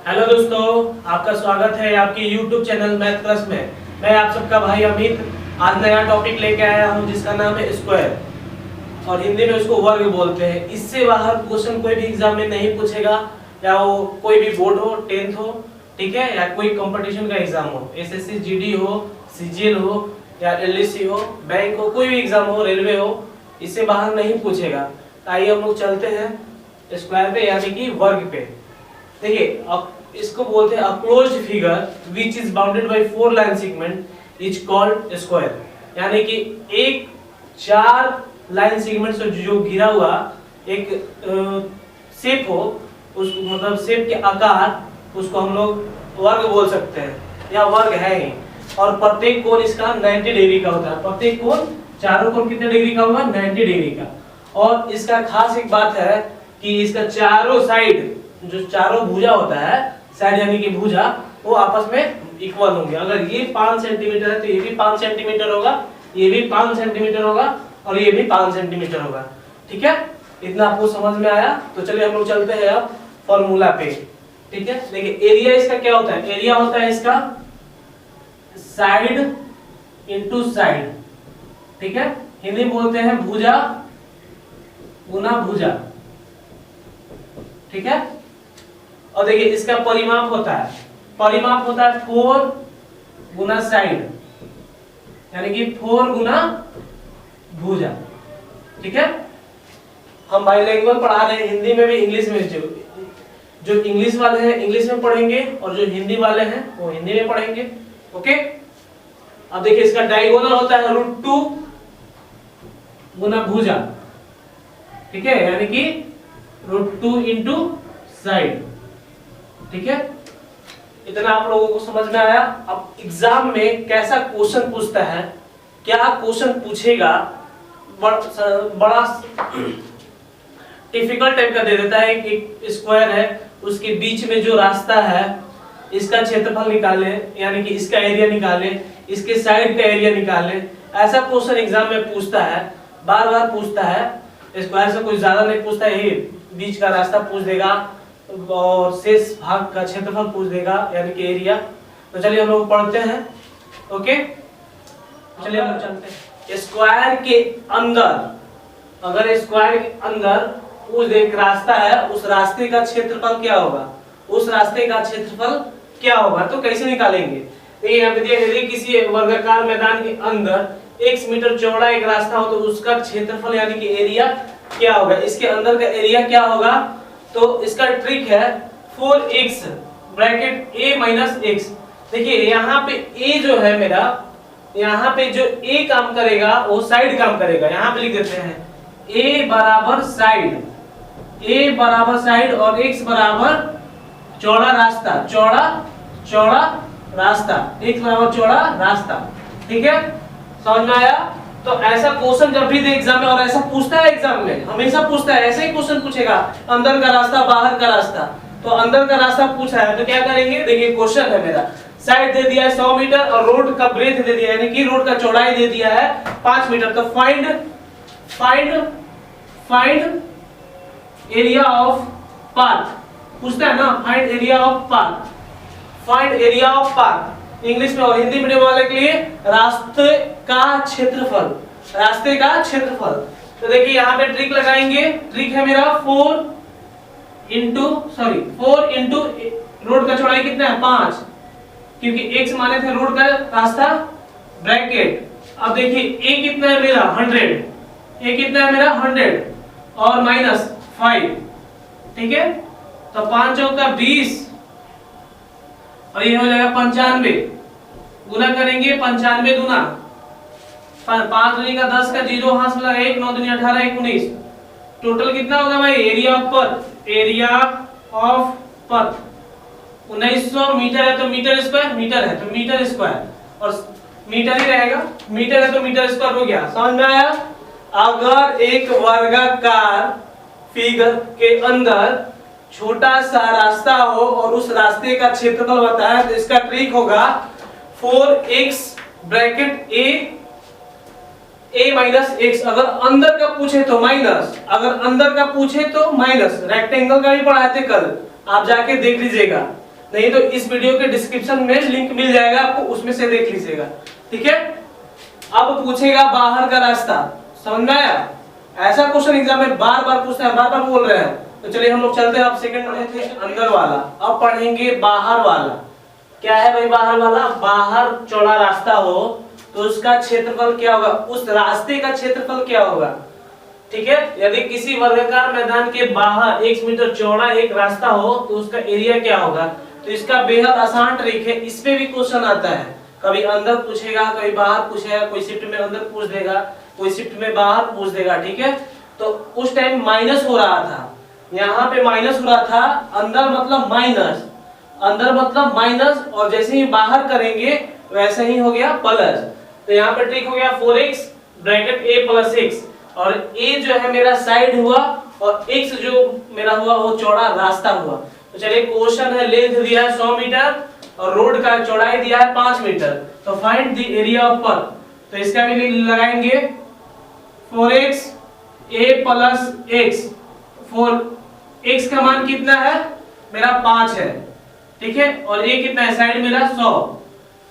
Hello दोस्तों, आपका स्वागत है आपके YouTube चैनल मैथ प्लस में। मैं आप सबका भाई अमित आज नया टॉपिक लेके आया हूं जिसका नाम है स्क्वायर और हिंदी में उसको वर्ग बोलते हैं। इससे बाहर क्वेश्चन कोई भी एग्जाम में नहीं पूछेगा, या वो कोई भी बोर्ड हो, 10th हो, ठीक है, या कोई कंपटीशन का एग्जाम हो, एसएससी जीडी हो, सीजीएल हो या एलडीसी हो, बैंक हो, कोई भी एग्जाम हो, रेलवे हो, इससे बाहर नहीं पूछेगा। आइए हम लोग चलते हैं स्क्वायर पे यानी कि वर्ग पे। देखिए अब इसको बोलते हैं closed figure which is bounded by 4 line segment is called square. यानी कि एक 4 लाइन सेगमेंट से जो घिरा हुआ एक शेप हो, उस मतलब शेप के आकार, उसको हम लोग वर्ग बोल सकते हैं या वर्ग है ही। और प्रत्येक कोण इसका 90 डिग्री का होता है। प्रत्येक कोण, चारों कोण कितने डिग्री का होगा? 90 डिग्री का। और इसका खास एक बात है कि इसका चारों साइड, जो चारों भुजा होता है, साइड यानी कि भुजा, वो आपस में इक्वल होंगे। अगर ये 5 सेंटीमीटर है तो ये भी 5 सेंटीमीटर होगा, ये भी 5 सेंटीमीटर होगा और ये भी 5 सेंटीमीटर होगा। ठीक है, इतना आपको समझ में आया? तो चलिए हम लोग चलते हैं अब फॉर्मूला पे। ठीक है, देखिए एरिया इसका क्या होता है? एरिया होता है इसका साइड इंटू साइड। ठीक है, हिंदी में बोलते हैं भुजा गुना भुजा। ठीक है, और देखिए इसका परिमाप होता है 4 गुना साइड, यानी कि 4 गुना भुजा। ठीक है, हम बाइलिंगुअल पढ़ा रहे हैं, हिंदी में भी इंग्लिश में। जो इंग्लिश वाले हैं इंग्लिश में पढ़ेंगे और जो हिंदी वाले हैं वो हिंदी में पढ़ेंगे। ओके, अब देखिए इसका डायगोनल होता है √2 गुना भुजा। ठीक है, यानी कि √2 इंटू साइड। ठीक है, इतना आप लोगों को समझ में आया? अब एग्जाम में कैसा क्वेश्चन पूछता है, क्या क्वेश्चन पूछेगा, बड़ा डिफिकल्ट टाइप का दे देता है। एक स्क्वायर है, उसके बीच में जो रास्ता है, इसका क्षेत्रफल निकाले, यानी कि इसका एरिया निकाले, इसके साइड का एरिया निकाले। ऐसा क्वेश्चन एग्जाम में पूछता है, बार बार पूछता है। स्क्वायर से कुछ ज्यादा नहीं पूछता है, बीच का रास्ता पूछ देगा और शेष भाग का क्षेत्रफल पूछ देगा, यानी कि एरिया। तो चलिए हम लोग पढ़ते हैं। ओके, चलिए हम लोग चलते हैं। स्क्वायर के अंदर, अगर स्क्वायर के अंदर उस एक रास्ता है, उस रास्ते का क्षेत्रफल क्या होगा? उस रास्ते का क्षेत्रफल क्या होगा? तो कैसे निकालेंगे? देखिए यहाँ पे दिया है, यदि किसी वर्गाकार मैदान के अंदर x मीटर चौड़ा एक रास्ता हो तो उसका क्षेत्रफल यानी कि एरिया क्या होगा? इसके अंदर का एरिया क्या होगा? तो इसका ट्रिक है 4x bracket a minus x। देखिए यहाँ पे a जो है मेरा, यहाँ पे जो a काम करेगा वो साइड काम करेगा। यहाँ पे लिख देते हैं a बराबर साइड, a बराबर साइड और x बराबर चौड़ा रास्ता, चौड़ा रास्ता, x बराबर चौड़ा रास्ता। ठीक है, समझ में आया? तो ऐसा क्वेश्चन जब भी दे एग्जाम में, और ऐसा पूछता है एग्जाम में, हमेशा पूछता है, ऐसे ही क्वेश्चन पूछेगा, अंदर का रास्ता बाहर का रास्ता। तो अंदर का रास्ता पूछा है तो क्या करेंगे? देखिए क्वेश्चन है मेरा, साइड दे दिया है 100 मीटर और रोड का ब्रेथ दे दिया है, यानी कि रोड का चौड़ाई दे दिया है 5 मीटर। तो फाइंड एरिया ऑफ पाथ पूछता है ना, find area of path, find area of path English में। और हिंदी मीडियम वाले के लिए रास्ते का क्षेत्रफल, रास्ते का क्षेत्रफल। तो देखिए यहाँ पे ट्रिक लगाएंगे, ट्रिक है मेरा 4 इंटू रोड का चौड़ाई कितना है? 5, क्योंकि x माने थे रोड का रास्ता, ब्रैकेट। अब देखिए a कितना है मेरा? 100, a कितना है मेरा? 100 और माइनस 5। ठीक है, तो 5 चौका 20 और ये हो जाएगा 95। गुना करेंगे 95 गुना 5 दूनी का 10 का 0 हाथ में लगा 1, 9 दूनी 18, 1 19। टोटल कितना होगा भाई? एरिया ऑफ पथ, एरिया ऑफ पथ 1900 मीटर है तो मीटर स्क्वायर, मीटर है तो मीटर स्क्वायर, और मीटर ही रहेगा, मीटर है तो मीटर स्क्वायर हो गया। समझ में आया? अगर एक वर्गाकार फिगर के अंदर छोटा सा रास्ता हो और उस रास्ते का क्षेत्रफल बताया तो इसका ट्रिक होगा 4x bracket a minus x। अगर अंदर का पूछे तो माइनस, अगर अंदर का पूछे तो माइनस। रेक्टेंगल का भी पढ़ाए थे कल, आप जाके देख लीजिएगा। नहीं तो इस वीडियो के डिस्क्रिप्शन में लिंक मिल जाएगा आपको, उसमें से देख लीजिएगा। ठीक है, अब पूछेगा बाहर का रास्ता, समझ में आया? ऐसा क्वेश्चन एग्जाम में बार बार पूछता है, बार बार बोल रहे हैं। तो चलिए हम लोग चलते हैं। आप सेकंड पढ़े थे अंदर वाला, अब पढ़ेंगे बाहर वाला। क्या है भाई बाहर वाला? बाहर चौड़ा रास्ता हो तो उसका क्षेत्रफल क्या होगा, उस रास्ते का क्षेत्रफल क्या होगा। ठीक है, यदि किसी वर्गाकार मैदान के बाहर 1 मीटर चौड़ा एक रास्ता हो तो उसका एरिया क्या होगा। तो इसका बेहद आसान ट्रिक है, इस पे भी क्वेश्चन आता है। कभी अंदर पूछेगा, कभी बाहर पूछेगा, कोई शिफ्ट में अंदर पूछ देगा, कोई शिफ्ट में बाहर पूछ देगा। ठीक है, तो उस टाइम माइनस हो रहा था, यहाँ पे माइनस हो रहा था, अंदर मतलब माइनस, अंदर मतलब माइनस, और जैसे ही बाहर करेंगे वैसे ही हो गया प्लस। तो यहाँ पे ट्रिक हो गया 4x bracket a plus x, और a जो है मेरा साइड हुआ और x जो मेरा हुआ वो चौड़ा रास्ता हुआ। तो चलिए क्वेश्चन है, लेंथ दिया है 100 मीटर और रोड का चौड़ाई दिया है 5 मीटर, तो फाइंड द एरिया ऑफ पर। तो इसका भी लगाएंगे 4x a plus x, 4x का मान कितना है मेरा 5 है। ठीक है, और a कितना है साइड मेरा 100,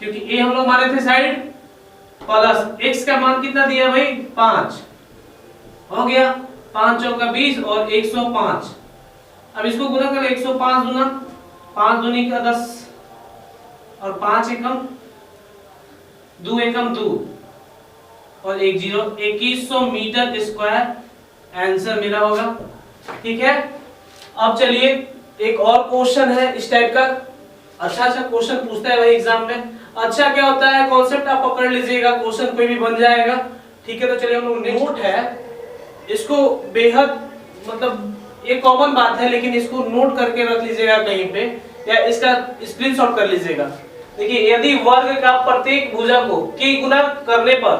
क्योंकि a हम लोग माने थे साइड, प्लस x का मान कितना दिया भाई 5, हो गया 5 चौका 20 और 105। अब इसको गुना कर 105 गुना 5 दूनी का 10 और 5 एकम 2 एकम 2 और 1 0, 2100 मीटर स्क्वायर आंसर मेरा होगा। ठीक है, अब चलिए एक और क्वेश्चन है इस टाइप का। अच्छा क्वेश्चन पूछता है भाई एग्जाम में। अच्छा क्या होता है, कॉन्सेप्ट आप पकड़ लीजिएगा, क्वेश्चन कोई भी बन जाएगा। ठीक है, तो चलिए हम लोग नोट है, इसको बेहद मतलब ये कॉमन बात है, लेकिन इसको नोट करके रख लीजिएगा कहीं पे, या इसका स्क्रीनशॉट कर लीजिएगा। देखिए, यदि वर्ग का प्रत्येक भुजा को k गुना करने पर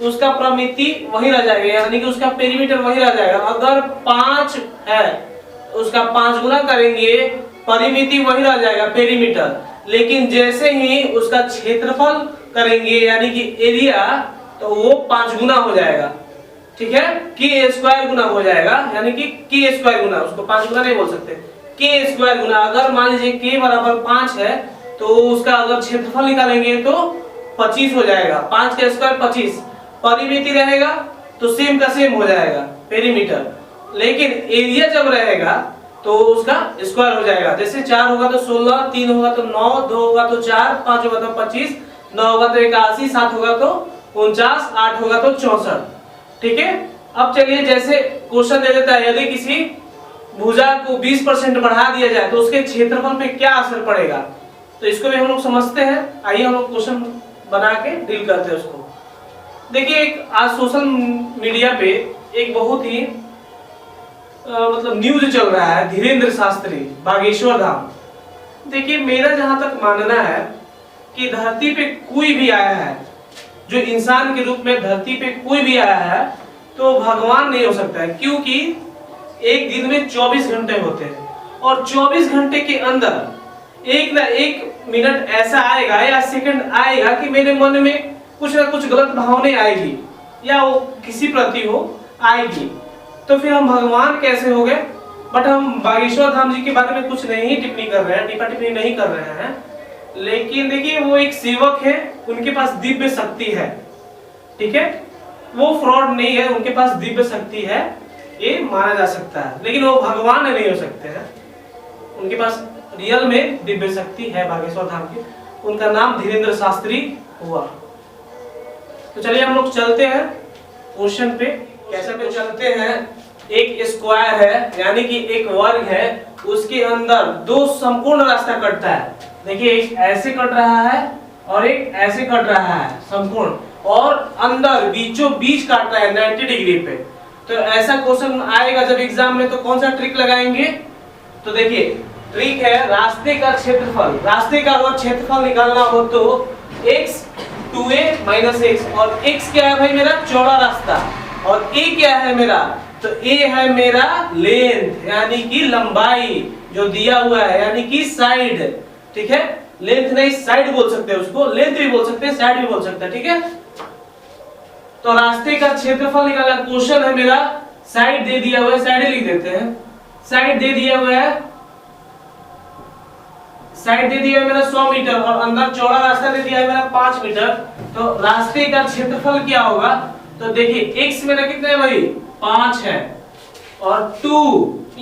तो उसका प्रमिति वही रह जाएगा, यानी कि उसका पेरीमीटर वही रह जाएगा। अगर 5 है तो उसका 5 गुना करेंगे, परिमिति वही रह जाएगा पेरीमीटर, लेकिन जैसे ही उसका क्षेत्रफल करेंगे यानी कि एरिया, तो वो 5 गुना हो जाएगा। ठीक है, के स्क्वायर गुना हो जाएगा, यानी कि के स्क्वायर गुना, उसको 5 गुना नहीं बोल सकते, के स्क्वायर गुना। अगर मान लीजिए के बराबर 5 है तो उसका अगर क्षेत्रफल निकालेंगे तो 25 हो जाएगा, 5 का स्क्वायर 25, परिमिति रहेगा तो सेम का सेम हो जाएगा पेरीमीटर, लेकिन एरिया जब रहेगा तो उसका स्क्वायर हो जाएगा। जैसे 4 होगा तो 16, 3 होगा तो 9, 2 होगा तो 4, 5 होगा तो 25, 9 होगा तो 81, 7 होगा तो 49, 8 होगा तो 64। ठीक है, अब चलिए जैसे क्वेश्चन दे देता है, यदि किसी भुजा को 20% बढ़ा दिया जाए तो उसके क्षेत्रफल पे क्या असर पड़ेगा। तो इसको भी हम लोग समझते हैं, आइए हम लोग क्वेश्चन बना के डील करते हैं उसको। देखिए, एक आज सोशल मीडिया पे एक बहुत ही मतलब न्यूज चल रहा है, धीरेन्द्र शास्त्री बागेश्वर धाम। देखिए, मेरा जहां तक मानना है कि धरती पे कोई भी आया है, जो इंसान के रूप में धरती पे कोई भी आया है तो भगवान नहीं हो सकता है, क्योंकि एक दिन में 24 घंटे होते हैं और 24 घंटे के अंदर एक ना एक मिनट ऐसा आएगा या सेकंड आएगा कि मेरे मन में कुछ ना कुछ गलत भावनाएं आएगी, या वो किसी प्रति हो आएगी, तो फिर हम भगवान कैसे हो गए। बट हम बागेश्वर धाम जी के बारे में कुछ नहीं टिप्पणी कर रहे हैं, टिप्पणी नहीं कर रहे हैं, लेकिन देखिए वो एक सेवक है, उनके पास दिव्य शक्ति है। ठीक है, वो फ्रॉड नहीं है, उनके पास दिव्य शक्ति है, ये माना जा सकता है, लेकिन वो भगवान नहीं हो सकते हैं। उनके पास रियल में दिव्य शक्ति है बागेश्वर धाम की, उनका नाम धीरेन्द्र शास्त्री हुआ। तो चलिए हम लोग चलते हैं क्वेश्चन पे। कैसे पे चलते हैं, एक स्क्वायर है यानी कि एक वर्ग है, उसके अंदर 2 संपूर्ण रास्ता कटता है। देखिए, एक ऐसे कट रहा है और एक ऐसे कट रहा है संपूर्ण, और अंदर बीचों बीच काट रहा है 90 डिग्री पे। तो ऐसा क्वेश्चन आएगा जब एग्जाम में, तो कौन सा ट्रिक लगाएंगे। तो देखिए, ट्रिक है रास्ते का क्षेत्रफल। रास्ते का अगर क्षेत्रफल निकालना हो तो x 2a - x, और x क्या है भाई मेरा चौड़ा रास्ता, और a क्या है मेरा, तो a है मेरा लेंथ यानी कि लंबाई जो दिया हुआ है, यानी कि साइड। ठीक है, लेंथ नहीं साइड बोल सकते हैं उसको, लेंथ भी बोल सकते हैं, साइड भी बोल सकते हैं। ठीक है, तो रास्ते का क्षेत्रफल निकालना क्वेश्चन है मेरा, साइड दे दिया हुआ है, साइड लिख देते हैं, साइड दे दिया हुआ है साइड दे दिया है मेरा 100 मीटर और अंदर चौड़ा रास्ता दे दिया है मेरा 5 मीटर, तो रास्ते का क्षेत्रफल क्या होगा? तो देखिए x मेरा कितना है भाई 5 है और 2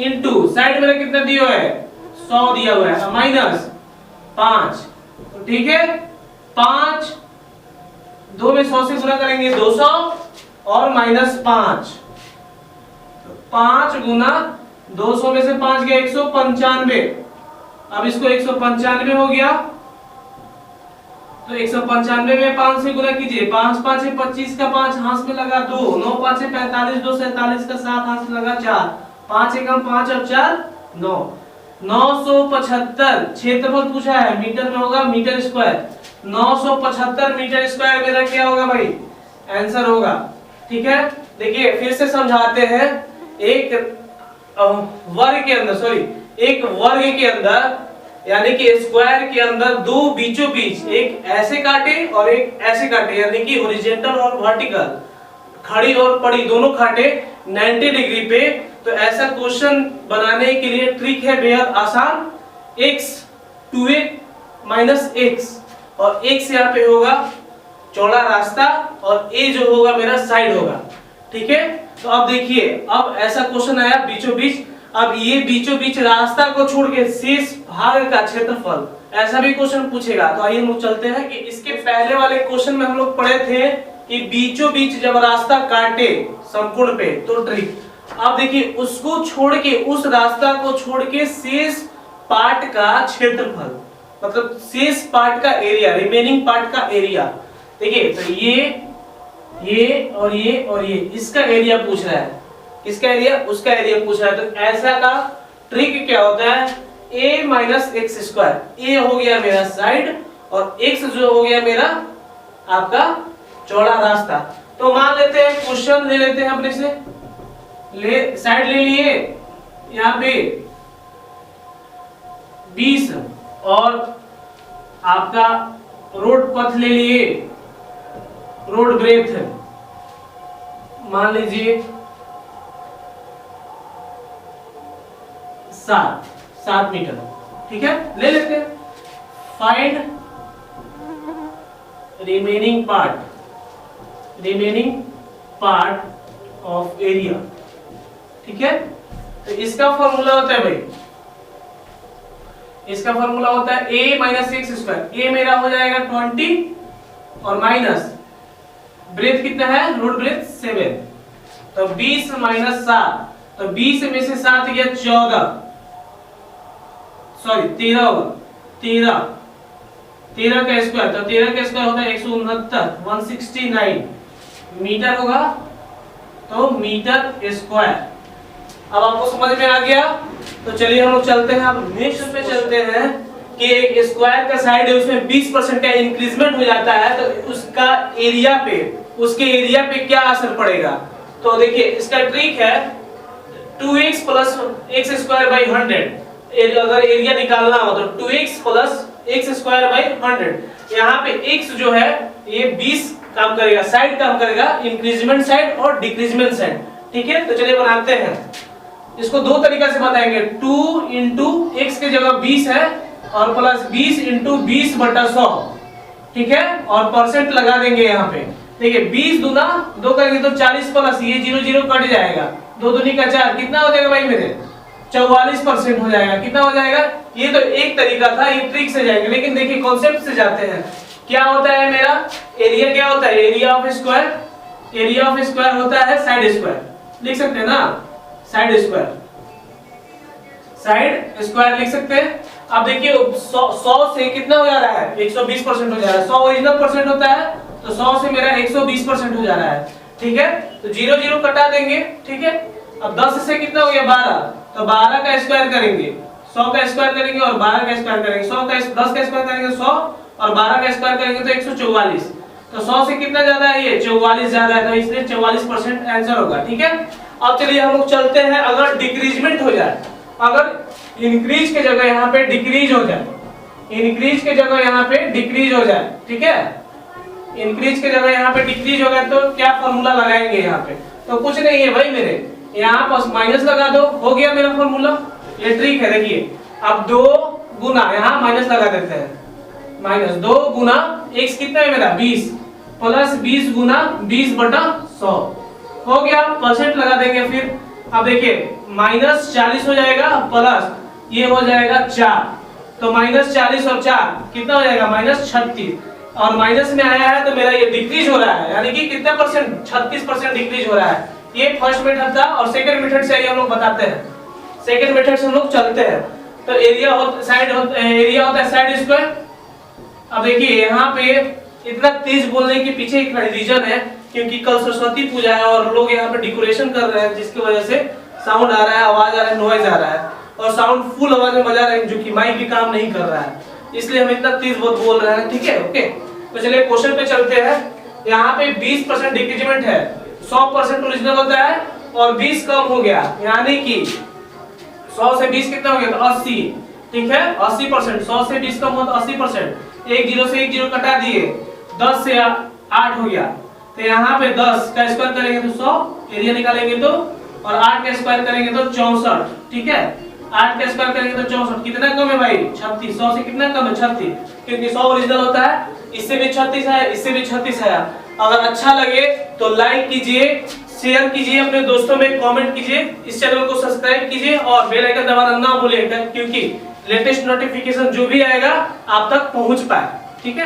इंटू साइड मेरा कितना दिया है 100 दिया हुआ है माइनस 5, तो ठीक है 5 2 में 100 से गुना करेंगे 200 और माइनस 5, 5 गुना 200 में से 5 गया 195, अब इसको 195 हो गया, तो 195 में 5 से गुना कीजिए, 5 5 है 25 का 5 हाथ में लगा 2, 9 5 है 45, 2 47 का 7 हाथ में लगा 4, 5 एकम 5 और 4 9, 975 क्षेत्रफल पूछा है मीटर में होगा मीटर स्क्वायर, 975 मीटर स्क्वायर मेरा क्या होगा भाई आंसर होगा। ठीक है, देखिए फिर से समझाते हैं, एक वर्ग के अंदर एक वर्ग के अंदर यानी कि स्क्वायर के अंदर दो बीचों बीच एक ऐसे काटे और एक ऐसे काटे, यानी कि हॉरिजॉन्टल और वर्टिकल, खड़ी और पड़ी दोनों काटे 90 डिग्री पे, तो ऐसा क्वेश्चन बनाने के लिए ट्रिक है बेहद आसान, x 2a माइनस x और x यहाँ पे होगा चौड़ा रास्ता और a जो होगा मेरा साइड होगा। ठीक है, तो अब देखिए अब ऐसा क्वेश्चन आया बीचों बीच, अब ये बीचों बीच रास्ता को छोड़ के शेष भाग का क्षेत्रफल, ऐसा भी क्वेश्चन पूछेगा। तो आइए हम लोग चलते हैं कि इसके पहले वाले क्वेश्चन में हम लोग पढ़े थे कि बीचों बीच जब रास्ता काटे समकोण पे तो ट्रिक, अब देखिए उसको छोड़ के उस रास्ता को छोड़ के शेष पार्ट का क्षेत्रफल, मतलब शेष पार्ट का एरिया, रिमेनिंग पार्ट का एरिया। देखिए तो ये और ये इसका एरिया पूछ रहा है, इसका एरिया उसका एरिया पूछ रहा है, तो ऐसा का ट्रिक क्या होता है a माइनस एक्स स्क्वायर, ए हो गया मेरा साइड और x जो हो गया मेरा आपका चौड़ा रास्ता। तो मान लेते हैं क्वेश्चन ले लेते हैं अपने से, ले साइड ले लिए यहाँ पे 20 और आपका रोड पथ ले लिए, रोड ब्रेथ मान लीजिए 7 मीटर, ठीक है ले लेते हैं। Find remaining part of area. ठीक है, तो इसका फॉर्मूला होता है भाई, इसका फॉर्मूला होता है a माइनस एक्स स्क्वायर, ए मेरा हो जाएगा 20 और माइनस ब्रेथ कितना है रोड ब्रेथ 7, तो 20 माइनस 7, तो 20 में से 7 गया 14, सॉरी 13 होगा, 13 का स्क्वायर, तो 13 का स्क्वायर होता है 169 मीटर होगा, तो मीटर स्क्वायर। अब आपको समझ में आ गया, तो चलिए हम लोग चलते हैं अब नेक्स्ट पे चलते हैं कि एक स्क्वायर का साइड है उसमें 20% का इंक्रीजमेंट हो जाता है, तो उसका एरिया पे, उसके एरिया पे क्या असर पड़ेगा। तो देखिए इसका ट्रिक है 2x plus x square by 100, अगर एरिया निकालना हो तो 2x plus x square by 100, यहाँ पे x जो है ये 20 काम करेगा, साइड काम करेगा, इंक्रीजमेंट साइड और डिक्रीजमेंट साइड। ठीक है, तो चलिए बनाते हैं, इसको दो तरीका से बताएंगे, 2 इंटू एक्स की जगह 20 है और प्लस 20 इंटू 20 बटा 100, ठीक है, और परसेंट लगा देंगे यहाँ पे। देखिए 20 दूना 2 करेंगे तो 40 प्लस ये 0 0 कट जाएगा, 2 दूनी का 4, कितना हो जाएगा भाई मेरे 44% हो जाएगा। कितना हो जाएगा, ये तो एक तरीका था, ये ट्रिक से जाएंगे, लेकिन देखिए कॉन्सेप्ट से जाते हैं। क्या होता है मेरा एरिया, क्या होता है area of square, area of square होता है साइड स्क्वायर, लिख सकते हैं ना साइड स्क्वायर, साइड स्क्वायर लिख सकते हैं। अब देखिए 100 से कितना हो जा रहा है 120% हो जा रहा है, 100 ओरिजिनल परसेंट होता है, तो 100 से मेरा 120% हो जा रहा है। ठीक है, तो 0 0 कटा देंगे। ठीक है, अब 10 से कितना हो गया 12, तो 12 का स्क्वायर करेंगे, 100 का स्क्वायर करेंगे और 12 का स्क्वायर करेंगे, 100 का 10 का स्क्वायर करेंगे 100 और 12 का स्क्वायर करेंगे तो 144, तो 100 से कितना ज्यादा है ये 44 ज्यादा है, तो इसलिए 44% आंसर होगा। ठीक है, अब चलिए हम लोग चलते हैं, अगर डिक्रीजमेंट हो जाए, अगर इंक्रीज के जगह यहाँ पे डिक्रीज हो जाए, इंक्रीज के जगह यहाँ पे डिक्रीज हो जाए, ठीक है, इंक्रीज के जगह यहाँ पे डिक्रीज हो गया, तो क्या फॉर्मूला लगाएंगे यहाँ पे, तो कुछ नहीं है भाई मेरे, यहाँ पर माइनस लगा दो, हो गया मेरा फॉर्मूला। ये ट्रिक है, देखिए अब 2 गुना, यहाँ माइनस लगा देते हैं, माइनस 2 गुना x कितना है मेरा 20 प्लस 20 गुना 20/100 हो गया। परसेंट लगा देंगे फिर। अब देखिए -40 हो जाएगा प्लस ये हो जाएगा 4, तो -40 और 4 कितना हो जाएगा -36, और माइनस में आया है तो मेरा ये डिक्रीज हो रहा है, यानी कि कितना परसेंट 36% डिक्रीज हो रहा है। ये फर्स्ट मेथड था और सेकंड मेथड से हम लोग बताते हैं, सेकंड मेथड से हम लोग चलते हैं। तो एरिया होता है साइड स्क्वायर। अब देखिए यहाँ पे इतना तेज बोलने के पीछे एक रीजन है, क्योंकि कल सरस्वती पूजा है और लोग यहाँ पे डेकोरेशन कर रहे हैं, जिसकी वजह से साउंड आ रहा है, आवाज आ रहा है, नॉइज आ रहा है, और साउंड फुल आवाज में बजा रहे हैं, जो कि माइक भी काम नहीं कर रहा है, इसलिए हम इतना तेज बहुत बोल रहे हैं। ठीक है, ओके। तो चलिए क्वेश्चन पे चलते हैं। यहाँ पे 20% डिक्रीजमेंट है, 100% ओरिजिनल होता है और 20 कम हो गया, यानी कि 100 से 20 कितना हो गया, तो 80। ठीक है, 80%, 100 से 20 कम हो तो 80%। एक जीरो से एक जीरो कटा दिए, 10 से 8 हो गया, तो यहाँ पे 10 का स्क्वायर करेंगे तो 100, एरिया निकालेंगे तो, और 8 का स्क्वायर करेंगे तो 64। ठीक है, 8 का स्क्वायर करेंगे तो 64, कितना कम है भाई 36, 100 से कितना कम है 36, क्योंकि 100 ओरिजिनल होता है। इससे भी 36 है, इससे भी 36 है। अगर अच्छा लगे तो लाइक कीजिए, शेयर कीजिए, अपने दोस्तों में कमेंट कीजिए, इस चैनल को सब्सक्राइब कीजिए और बेल आइकन दबाना ना भूलिएगा, क्योंकि लेटेस्ट नोटिफिकेशन जो भी आएगा आप तक पहुंच पाए।